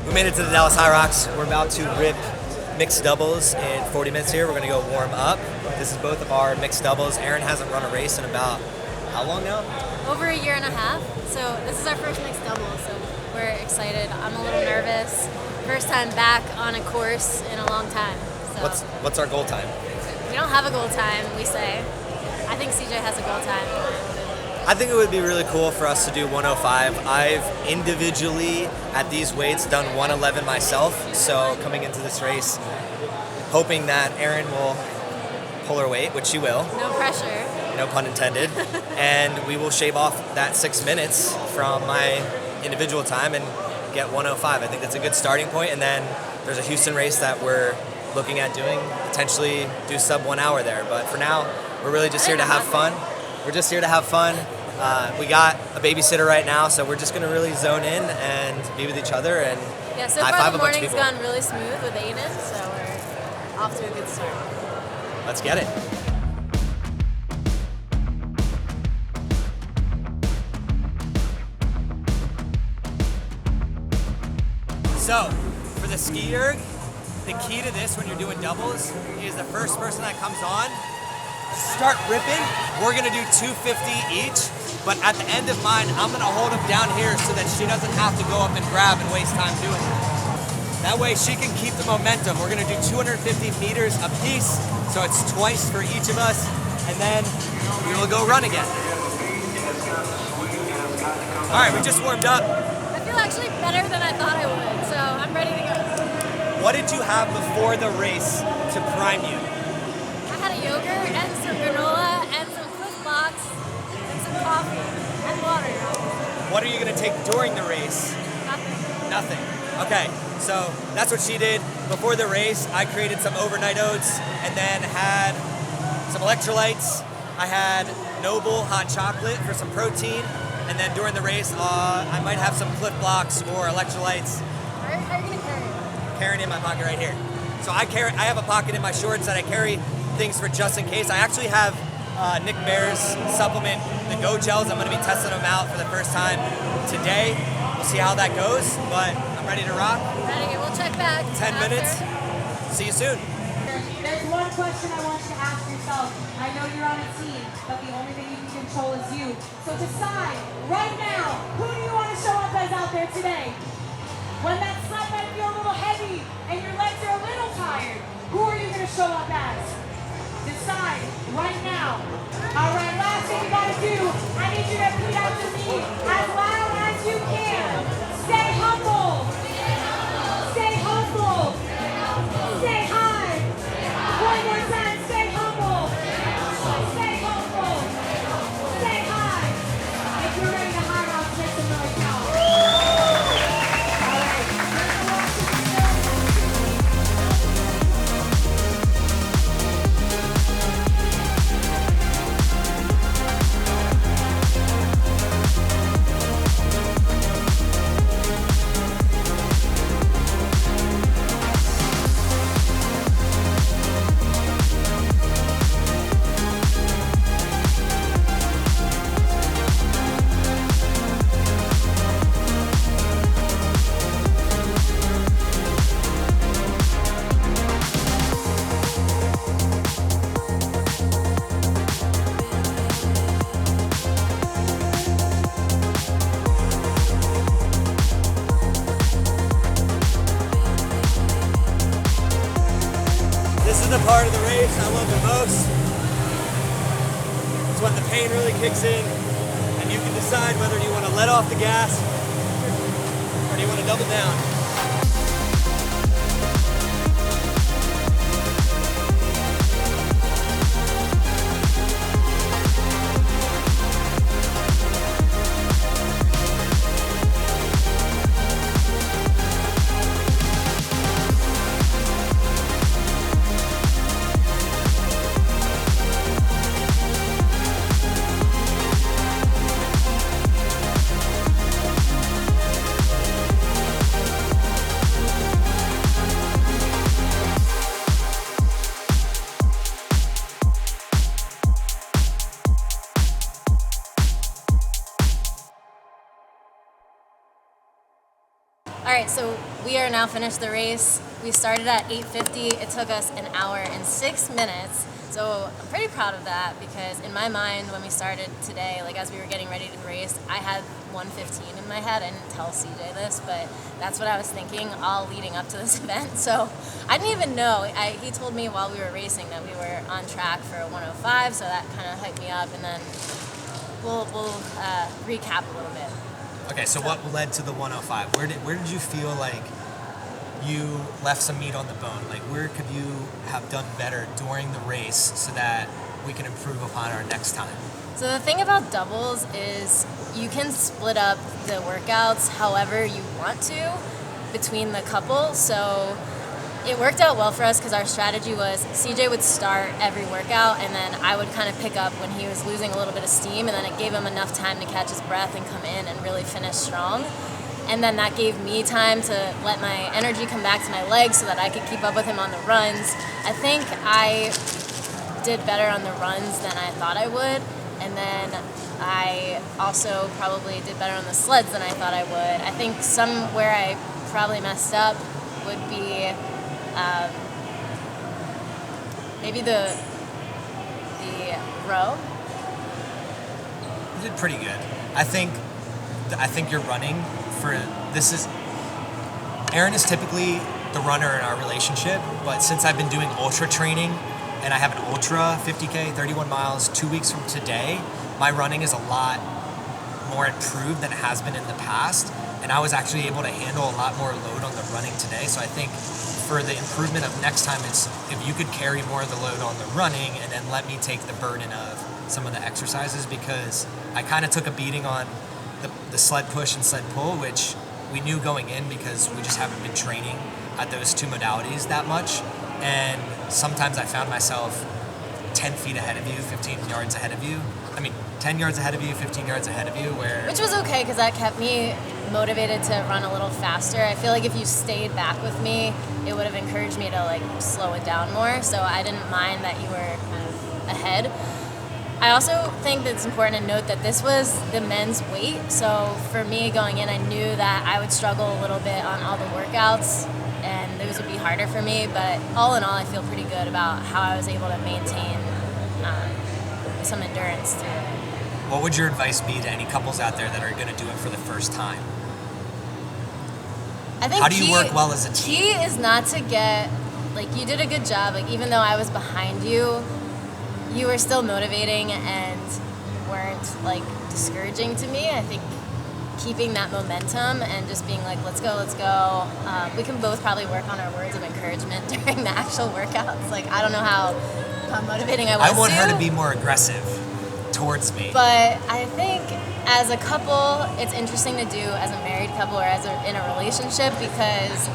We made it to the Dallas HYROX. We're about to rip mixed doubles in 40 minutes here. We're gonna go warm up. This is both of our mixed doubles. Erin hasn't run a race in about, how long now? Over a year and a half. So this is our first mixed double, so we're excited. I'm a little nervous. First time back on a course in a long time. So What's our goal time? we don't have a goal time, we say. I think CJ has a goal time. I think it would be really cool for us to do 105. I've individually, at these weights, done 111 myself. So coming into this race, hoping that Erin will pull her weight, which she will. No pressure. No pun intended. And we will shave off that 6 minutes from my individual time and get 105. I think that's a good starting point. And then there's a Houston race that we're looking at doing, potentially do sub 1 hour there. But for now, we're really just here to have fun. We're just here to have fun. We got a babysitter right now, so we're just gonna really zone in and be with each other and Yeah, so high far five the a bunch of morning's people. gone really smooth with Aiden, so we're off to a good start. Let's get it. So, for the ski erg, the key to this when you're doing doubles is the first person that comes on, start ripping. We're gonna do 250 each, but at the end of mine, I'm gonna hold them down here so that she doesn't have to go up and grab and waste time doing it. That way she can keep the momentum. We're gonna do 250 meters a piece, so it's twice for each of us, and then we will go run again. All right, we just warmed up. I feel actually better than I thought I would, so I'm ready to go. What did you have before the race to prime you? I had a yogurt and some granola and some Cliff Box and some coffee and water. What are you gonna take during the race? Nothing. Nothing. Okay, so that's what she did. Before the race, I created some overnight oats and then had some electrolytes. I had Noble hot chocolate for some protein. And then during the race, I might have some Cliff Blocks or electrolytes. How are you gonna carry it? Carrying in my pocket right here. So I have a pocket in my shorts that I carry things for just in case. I actually have Nick Bear's supplement, the Go Gels. I'm gonna be testing them out for the first time today. We'll see how that goes, but I'm ready to rock. Ready? We'll check back. 10 after. minutes. See you soon. There's one question I want you to ask yourself. I know you're on a team, but the only thing you can control is you. So decide right now, who do you want to show up as out there today? When that sled might feel a little heavy and your legs are a little tired, who are you going to show up as? Decide right now. All right, last thing you got to do, I need you to repeat after me as loud as you can. Stay humble. Stay humble. Stay high. One more time, stay humble. Stay humble. Stay high. If you're ready to HYROX, make some noise now. All right. This is the part of the race I love the most. It's when the pain really kicks in and you can decide whether you want to let off the gas or do you want to double down. right, so we are now finished the race. We started at 8:50. It took us an hour and 6 minutes. So I'm pretty proud of that because in my mind, when we started today, like as we were getting ready to race, I had 1:15 in my head. I didn't tell CJ this, but that's what I was thinking all leading up to this event. So I didn't even know. He told me while we were racing that we were on track for a 1:05, so that kind of hyped me up. And then we'll recap a little bit. Okay, so what led to the 1:05? Where did you feel like you left some meat on the bone? Like, where could you have done better during the race so that we can improve upon our next time? So the thing about doubles is you can split up the workouts however you want to between the couple. So it worked out well for us because our strategy was CJ would start every workout and then I would kind of pick up when he was losing a little bit of steam, and then it gave him enough time to catch his breath and come in and really finish strong. And then that gave me time to let my energy come back to my legs so that I could keep up with him on the runs. I think I did better on the runs than I thought I would. And then I also probably did better on the sleds than I thought I would. I think somewhere I probably messed up would be maybe the row. You did pretty good. I think you're running for this is Aaron is typically the runner in our relationship, but since I've been doing ultra training and I have an ultra 50K, 31 miles, 2 weeks from today, my running is a lot more improved than it has been in the past, and I was actually able to handle a lot more load on the running today. So I think for the improvement of next time, it's if you could carry more of the load on the running and then let me take the burden of some of the exercises, because I kind of took a beating on the sled push and sled pull, which we knew going in because we just haven't been training at those two modalities that much. And sometimes I found myself 10 feet ahead of you, 15 yards ahead of you. 10 yards ahead of you, 15 yards ahead of you, Which was okay because that kept me motivated to run a little faster. I feel like if you stayed back with me, it would have encouraged me to slow it down more. So I didn't mind that you were kind of ahead. I also think that it's important to note that this was the men's weight. So for me going in, I knew that I would struggle a little bit on all the workouts and those would be harder for me. But all in all, I feel pretty good about how I was able to maintain some endurance through it. What would your advice be to any couples out there that are going to do it for the first time? I think how do you work well as a team? Key is not to get, you did a good job. Even though I was behind you, you were still motivating and weren't discouraging to me. I think keeping that momentum and just being let's go. We can both probably work on our words of encouragement during the actual workouts. I don't know how motivating I was. I want her to be more aggressive towards me. But I think as a couple, it's interesting to do as a married couple or in a relationship because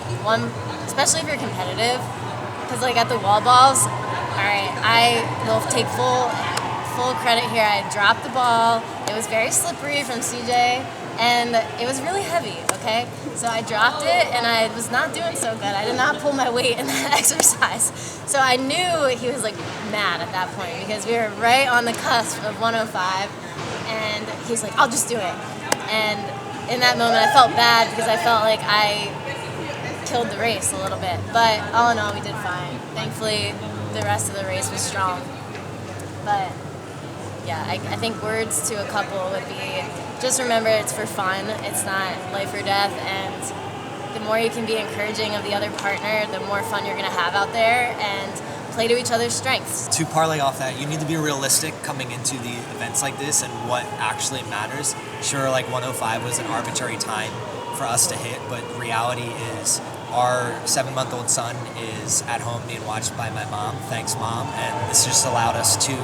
especially if you're competitive, because at the wall balls, all right, I will take full credit here. I dropped the ball. It was very slippery from CJ, and it was really heavy, okay? So I dropped it, and I was not doing so good. I did not pull my weight in that exercise. So I knew he was mad at that point because we were right on the cusp of 105, and he's like, I'll just do it. And in that moment, I felt bad because I felt like I killed the race a little bit. But all in all, we did fine. Thankfully, the rest of the race was strong. But yeah, I think words to a couple would be, just remember it's for fun. It's not life or death. And the more you can be encouraging of the other partner, the more fun you're going to have out there, and play to each other's strengths. To parlay off that, you need to be realistic coming into the events like this and what actually matters. Sure, 105 was an arbitrary time for us to hit, but reality is our 7-month-old son is at home being watched by my mom. Thanks, Mom. And this just allowed us to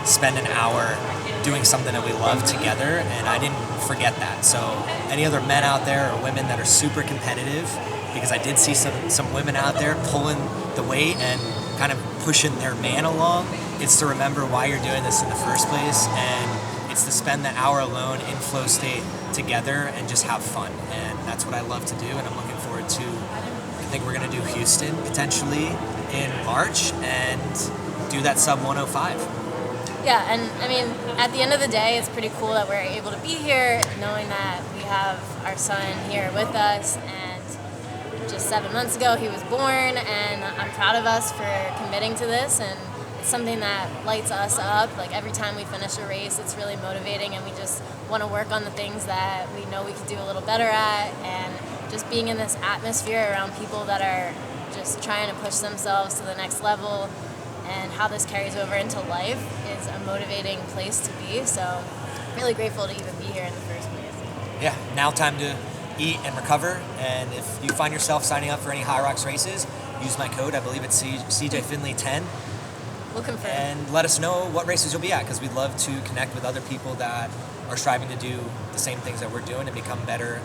spend an hour doing something that we love together, and I didn't forget that. So any other men out there or women that are super competitive, because I did see some women out there pulling the weight and kind of pushing their man along, it's to remember why you're doing this in the first place, and it's to spend the hour alone in flow state together and just have fun. And that's what I love to do, and I'm looking forward to, I think we're going to do Houston potentially in March and do that sub 105. Yeah, and at the end of the day, it's pretty cool that we're able to be here, knowing that we have our son here with us, and just 7 months ago he was born, and I'm proud of us for committing to this, and it's something that lights us up. Like every time we finish a race, it's really motivating, and we just want to work on the things that we know we could do a little better at, and just being in this atmosphere around people that are just trying to push themselves to the next level, and how this carries over into life is a motivating place to be. So really grateful to even be here in the first place. Yeah, now time to eat and recover. And if you find yourself signing up for any HYROX races, use my code. I believe it's CJ Finley 10. We'll confirm. And let us know what races you'll be at, because we'd love to connect with other people that are striving to do the same things that we're doing and become better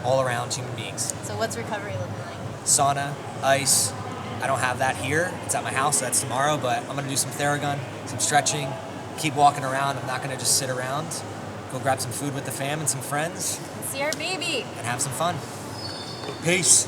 all-around human beings. So what's recovery looking like? Sauna, ice. I don't have that here. It's at my house. That's tomorrow. But I'm going to do some Theragun, some stretching, keep walking around. I'm not going to just sit around. Go grab some food with the fam and some friends. See our baby. And have some fun. Peace.